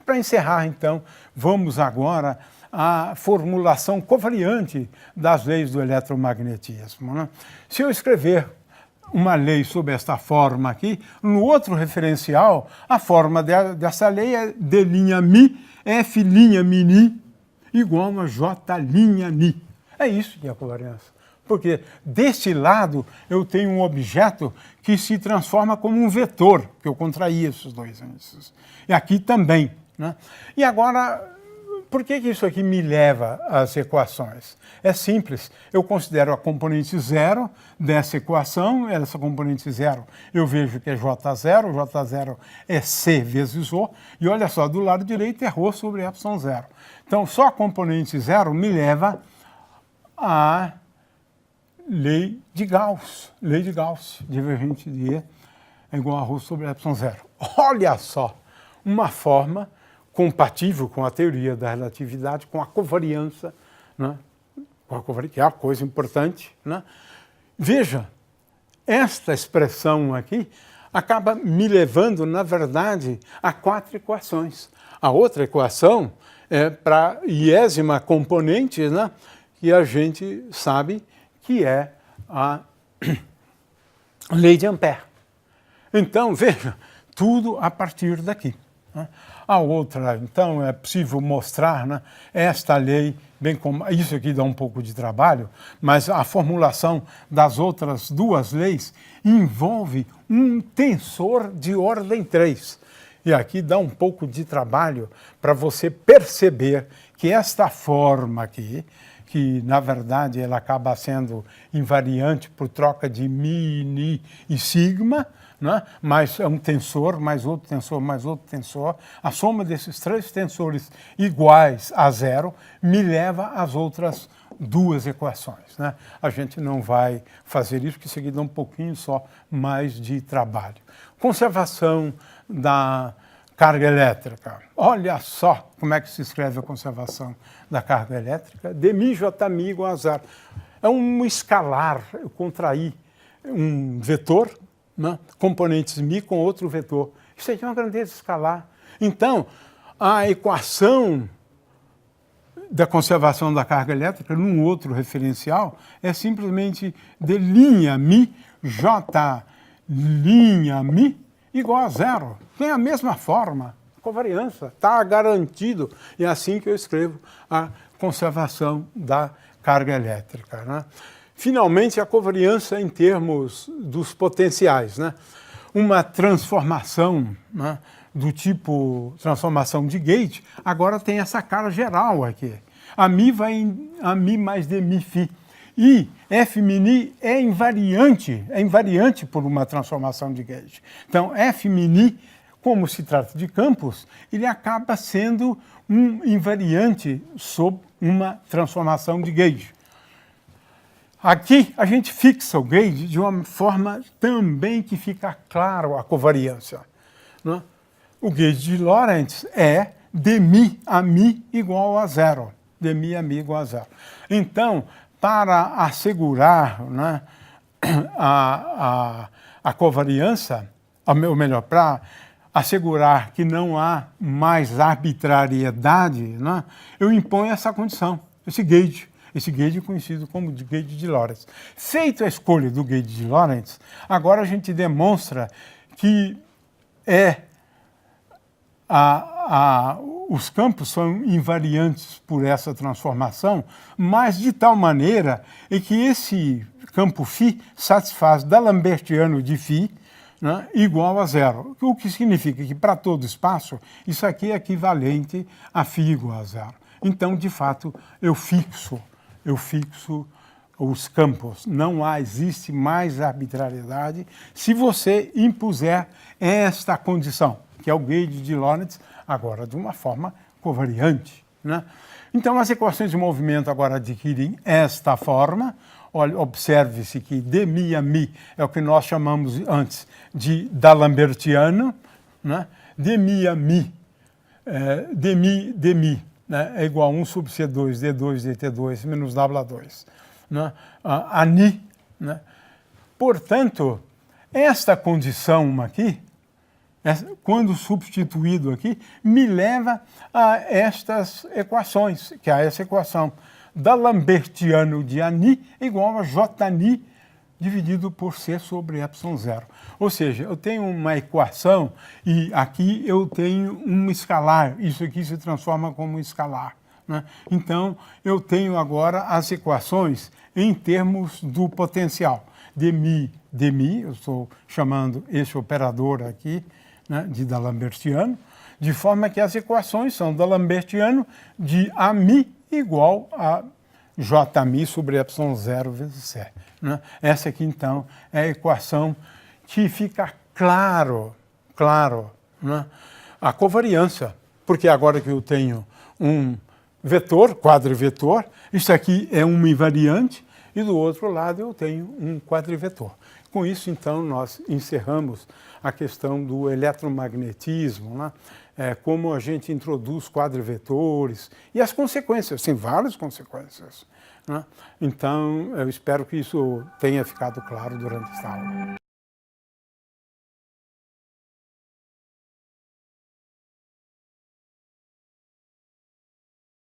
Para encerrar, então, vamos agora à formulação covariante das leis do eletromagnetismo, né? Se eu escrever uma lei sob esta forma aqui, no outro referencial, a forma dessa lei é D', F', igual a J', É isso que é a covariância. Porque deste lado eu tenho um objeto que se transforma como um vetor, que eu contraí esses dois índices. E aqui também, né? E agora, por que isso aqui me leva às equações? É simples, eu considero a componente zero dessa equação, essa componente zero eu vejo que é J0 é C vezes O, e olha só, do lado direito é ρ sobre ε0. Então, só a componente zero me leva à lei de Gauss, divergente de E é igual a ρ sobre ε0. Olha só, uma forma compatível com a teoria da relatividade, com a covariância, né? Que é uma coisa importante, né? Veja, esta expressão aqui acaba me levando, na verdade, a 4 equações. A outra equação é para a iésima componente, né? Que a gente sabe que é a lei de Ampère. Então, veja, tudo a partir daqui, né? A outra, então, é possível mostrar, né, esta lei, bem como isso aqui dá um pouco de trabalho, mas a formulação das outras duas leis envolve um tensor de ordem 3. E aqui dá um pouco de trabalho para você perceber que esta forma aqui, que na verdade ela acaba sendo invariante por troca de mi, ni e sigma, né? Mas é um tensor, mais outro tensor, mais outro tensor. A soma desses 3 tensores iguais a zero me leva às outras duas equações, né? A gente não vai fazer isso, porque isso aqui dá um pouquinho só mais de trabalho. Conservação da carga elétrica. Olha só como é que se escreve a conservação da carga elétrica. Dmi Jmi igual a zero. É um escalar, eu contraí um vetor, né? Componentes μ com outro vetor. Isso aqui é uma grandeza escalar. Então, a equação da conservação da carga elétrica num outro referencial é simplesmente D'mi J'mi igual a zero. Tem a mesma forma, covariância, está garantido. E é assim que eu escrevo a conservação da carga elétrica, né? Finalmente, a covariância em termos dos potenciais, né? Uma transformação, né, do tipo transformação de Gauge, agora tem essa cara geral aqui. A mi vai em a mi mais Dmi φ. E F' é invariante por uma transformação de Gauge. Então, F', como se trata de campos, ele acaba sendo um invariante sob uma transformação de Gauge. Aqui a gente fixa o Gauge de uma forma também que fica claro a covariância, né? O Gauge de Lorentz é Dmi a mi igual a zero. Dmi a mi igual a zero. Então, para assegurar, né, a covariância, ou melhor, para assegurar que não há mais arbitrariedade, né, eu imponho essa condição, esse Gauge é conhecido como Gauge de Lorentz. Feita a escolha do Gauge de Lorentz, agora a gente demonstra que os campos são invariantes por essa transformação, mas de tal maneira que esse campo φ satisfaz D'Alembertiano de φ, né, igual a zero. O que significa que para todo espaço, isso aqui é equivalente a φ igual a zero. Então, de fato, eu fixo os campos. Não existe mais arbitrariedade se você impuser esta condição, que é o Gauge de Lorentz, agora de uma forma covariante, né? Então, as equações de movimento agora adquirem esta forma. Olha, observe-se que Dmi a mi é o que nós chamamos antes de D'Alembertiano, né? Dmi a mi, Dmi, né, é igual a 1 sobre C2, D2, DT2, menos W2, né? A ni, né? Portanto, esta condição aqui quando substituído aqui, me leva a estas equações, que é essa equação d'Alembertiano de Ani igual a Jni dividido por C sobre ε0. Ou seja, eu tenho uma equação e aqui eu tenho um escalar, isso aqui se transforma como um escalar, né? Então, eu tenho agora as equações em termos do potencial. dmi, eu estou chamando esse operador aqui, né, de d'Alembertiano, de forma que as equações são d'Alembertiano de Ami igual a Jmi sobre ε0 vezes C. Né? Essa aqui, então, é a equação que fica claro, né, a covariância, porque agora que eu tenho um vetor, quadrivetor, isso aqui é uma invariante, e do outro lado eu tenho um quadrivetor. Com isso, então, nós encerramos a questão do eletromagnetismo, né? Como a gente introduz quadrivetores e as consequências, tem várias consequências, né? Então, eu espero que isso tenha ficado claro durante esta aula.